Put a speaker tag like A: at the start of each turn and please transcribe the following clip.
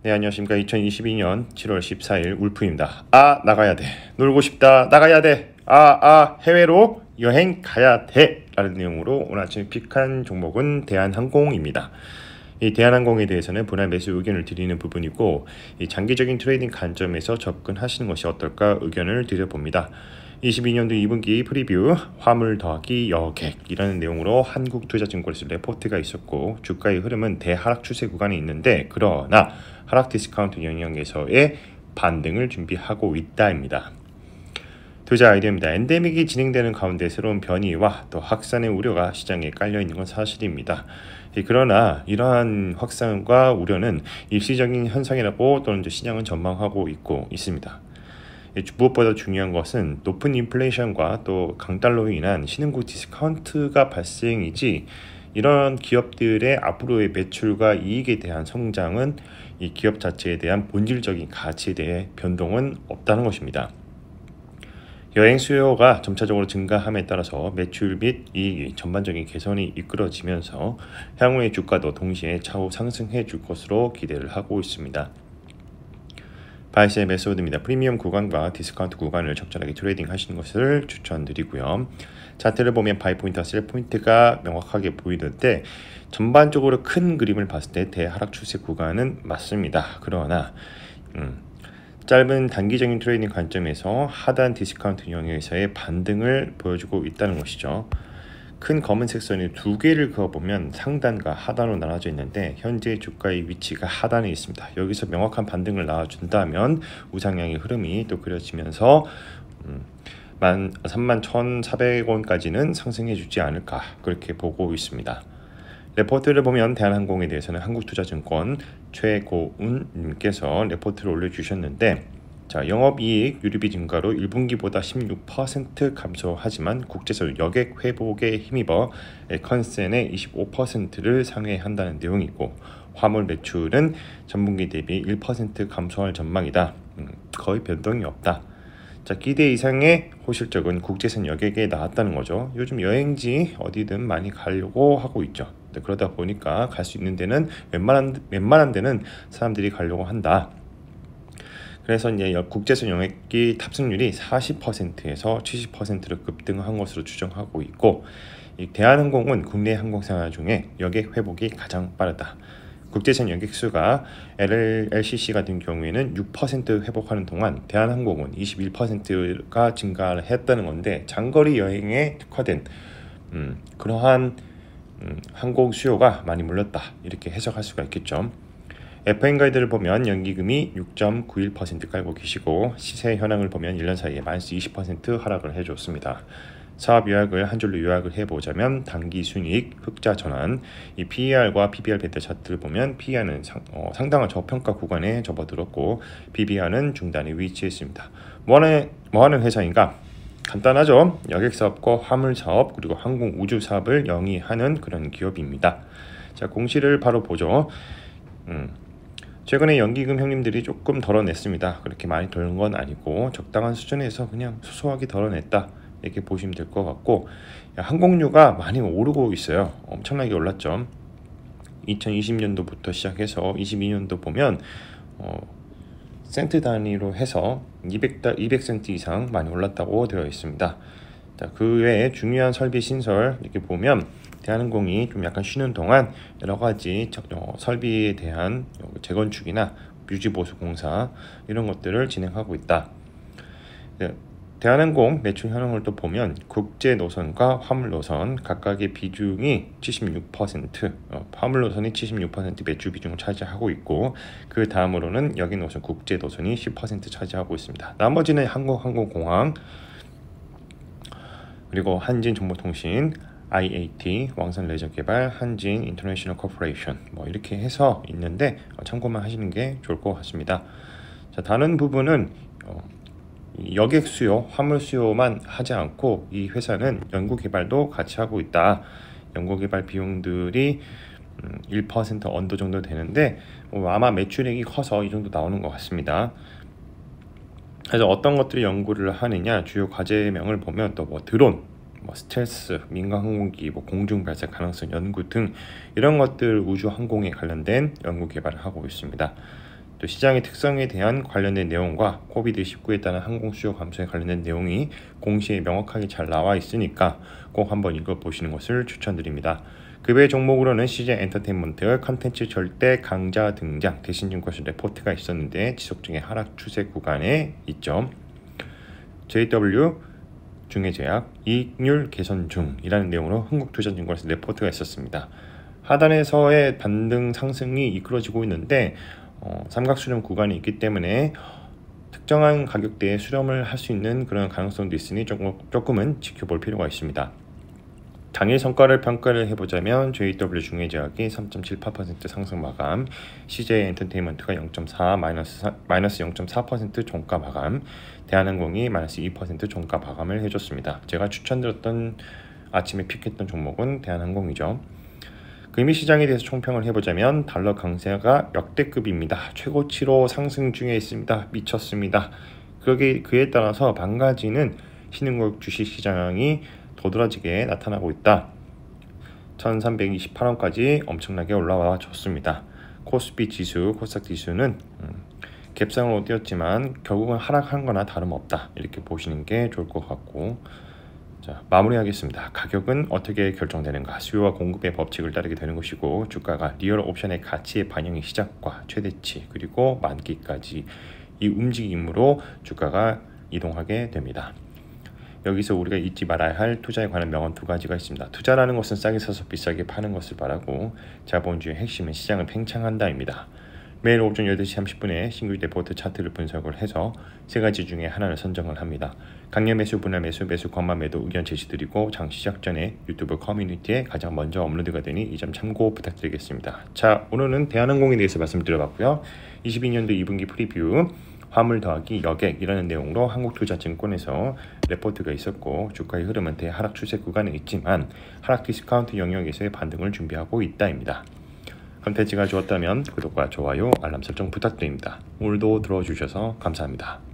A: 네, 안녕하십니까. 2022년 7월 14일 울프입니다. 나가야 돼. 놀고 싶다. 나가야 돼. 해외로 여행 가야 돼. 라는 내용으로 오늘 아침 픽한 종목은 대한항공입니다. 이 대한항공에 대해서는 분할 매수 의견을 드리는 부분이고, 이 장기적인 트레이딩 관점에서 접근하시는 것이 어떨까 의견을 드려봅니다. 22년도 2분기 프리뷰 화물 더하기 여객이라는 내용으로 한국투자증권에서 레포트가 있었고, 주가의 흐름은 대하락 추세 구간이 있는데, 그러나 하락 디스카운트 영역에서의 반등을 준비하고 있다입니다. 투자 아이디어입니다. 엔데믹이 진행되는 가운데 새로운 변이와 또 확산의 우려가 시장에 깔려있는 건 사실입니다. 그러나 이러한 확산과 우려는 일시적인 현상이라고 또는 시장은 전망하고 있고 있습니다. 무엇보다 중요한 것은 높은 인플레이션과 또 강달러로 인한 신흥국 디스카운트가 발생이지, 이런 기업들의 앞으로의 매출과 이익에 대한 성장은 이 기업 자체에 대한 본질적인 가치에 대해 변동은 없다는 것입니다. 여행 수요가 점차적으로 증가함에 따라서 매출 및 이익이 전반적인 개선이 이끌어지면서 향후의 주가도 동시에 차후 상승해 줄 것으로 기대를 하고 있습니다. 바이스의 메소드입니다. 프리미엄 구간과 디스카운트 구간을 적절하게 트레이딩 하시는 것을 추천드리고요. 차트를 보면 바이 포인트와 셀 포인트가 명확하게 보이는데, 전반적으로 큰 그림을 봤을 때 대하락 추세 구간은 맞습니다. 그러나 짧은 단기적인 트레이딩 관점에서 하단 디스카운트 영역에서의 반등을 보여주고 있다는 것이죠. 큰 검은색 선이 두 개를 그어보면 상단과 하단으로 나눠져 있는데, 현재 주가의 위치가 하단에 있습니다. 여기서 명확한 반등을 나와준다면 우상향의 흐름이 또 그려지면서 31,400원까지는 상승해 주지 않을까, 그렇게 보고 있습니다. 레포트를 보면 대한항공에 대해서는 한국투자증권 최고운님께서 레포트를 올려주셨는데, 영업이익 유류비 증가로 1분기보다 16% 감소하지만 국제선 여객 회복에 힘입어 컨센의 25%를 상회한다는 내용이고, 화물 매출은 전분기 대비 1% 감소할 전망이다. 거의 변동이 없다. 기대 이상의 호실적은 국제선 여객에 나왔다는 거죠. 요즘 여행지 어디든 많이 가려고 하고 있죠. 그러다 보니까 갈 수 있는 데는 웬만한 데는 사람들이 가려고 한다. 그래서 이제 국제선 여객기 탑승률이 40%에서 70%로 급등한 것으로 추정하고 있고, 이 대한항공은 국내 항공사나 중에 여객 회복이 가장 빠르다. 국제선 여객수가 LCC 같은 경우에는 6% 회복하는 동안 대한항공은 21%가 증가를 했다는 건데, 장거리 여행에 특화된 그러한 항공 수요가 많이 몰렸다, 이렇게 해석할 수가 있겠죠. FM 가이드를 보면 연기금이 6.91% 깔고 계시고, 시세 현황을 보면 1년 사이에 마이너스 20% 하락을 해줬습니다. 사업 요약을 한 줄로 요약을 해보자면, 단기 순이익 흑자 전환, 이 PER과 PBR 베타 차트를 보면 PER는 상당한 저평가 구간에 접어들었고, PBR은 중단에 위치했습니다. 뭐하는 회사인가? 간단하죠. 여객사업과 화물사업 그리고 항공우주사업을 영위하는 그런 기업입니다. 공시를 바로 보죠. 최근에 연기금 형님들이 조금 덜어냈습니다. 그렇게 많이 덜은 건 아니고 적당한 수준에서 그냥 소소하게 덜어냈다, 이렇게 보시면 될 것 같고, 항공료가 많이 오르고 있어요. 엄청나게 올랐죠. 2020년도부터 시작해서 22년도 보면 센트 단위로 해서 200센트 이상 많이 올랐다고 되어 있습니다. 그 외에 중요한 설비 신설 이렇게 보면, 대한항공이 좀 약간 쉬는 동안 여러 가지 설비에 대한 재건축이나 유지보수 공사 이런 것들을 진행하고 있다. 대한항공 매출 현황을 또 보면 국제 노선과 화물 노선 각각의 비중이 76%, 화물 노선이 76% 매출 비중을 차지하고 있고, 그 다음으로는 여객 노선, 국제 노선이 10% 차지하고 있습니다. 나머지는 항공공항, 그리고 한진정보통신, IAT, 왕산레저개발, 한진 인터내셔널 코퍼레이션, 이렇게 해서 있는데 참고만 하시는 게 좋을 것 같습니다. 다른 부분은 여객 수요, 화물 수요만 하지 않고 이 회사는 연구개발도 같이 하고 있다. 연구개발 비용들이 1% 언더 정도 되는데, 아마 매출액이 커서 이 정도 나오는 것 같습니다. 그래서 어떤 것들이 연구를 하느냐, 주요 과제명을 보면 또 드론, 스텔스, 민간 항공기, 공중 발사 가능성 연구 등 이런 것들 우주 항공에 관련된 연구 개발을 하고 있습니다. 또 시장의 특성에 대한 관련된 내용과 코비드-19에 따른 항공 수요 감소에 관련된 내용이 공시에 명확하게 잘 나와 있으니까 꼭 한번 읽어보시는 것을 추천드립니다. 그 외 종목으로는 CJ 엔터테인먼트 컨텐츠 절대 강자 등장 대신증권서 레포트가 있었는데 지속적인 하락 추세 구간에 있죠. JW 중해제약 이익률 개선 중이라는 내용으로 흥국투자증권에서 레포트가 있었습니다. 하단에서의 반등 상승이 이끌어지고 있는데 삼각수렴 구간이 있기 때문에 특정한 가격대에 수렴을 할 수 있는 그런 가능성도 있으니 조금은 지켜볼 필요가 있습니다. 당일 성과를 평가를 해보자면 JW 중해제약이 3.78% 상승 마감, CJ 엔터테인먼트가 0.4 마이너스 0.4% 종가 마감, 대한항공이 마이너스 2% 종가 마감을 해줬습니다. 제가 추천드렸던 아침에 픽했던 종목은 대한항공이죠. 금리 시장에 대해서 총평을 해보자면 달러 강세가 역대급입니다. 최고치로 상승 중에 있습니다. 미쳤습니다. 그에 따라서 반가지는 신흥국 주식시장이 도드라지게 나타나고 있다. 1328원까지 엄청나게 올라와 줬습니다. 코스피 지수, 코스닥 지수는 갭상으로 뛰었지만 결국은 하락한 거나 다름없다. 이렇게 보시는 게 좋을 것 같고, 자, 마무리하겠습니다. 가격은 어떻게 결정되는가? 수요와 공급의 법칙을 따르게 되는 것이고, 주가가 리얼 옵션의 가치의 반영의 시작과 최대치 그리고 만기까지 이 움직임으로 주가가 이동하게 됩니다. 여기서 우리가 잊지 말아야 할 투자에 관한 명언 두 가지가 있습니다. 투자라는 것은 싸게 사서 비싸게 파는 것을 바라고, 자본주의의 핵심은 시장을 팽창한다입니다. 매일 오전 8시 30분에 신규 레포트 차트를 분석을 해서 세 가지 중에 하나를 선정을 합니다. 강연 매수, 분할 매수, 매수 권마 매도 의견 제시드리고 장 시작 전에 유튜브 커뮤니티에 가장 먼저 업로드가 되니 이 점 참고 부탁드리겠습니다. 자, 오늘은 대한항공에 대해서 말씀드려봤고요. 22년도 2분기 프리뷰, 화물 더하기 여객이라는 내용으로 한국투자증권에서 레포트가 있었고, 주가의 흐름은 대하락 추세 구간에 있지만 하락 디스카운트 영역에서의 반등을 준비하고 있다입니다. 컨텐츠가 좋았다면 구독과 좋아요, 알람 설정 부탁드립니다. 오늘도 들어주셔서 감사합니다.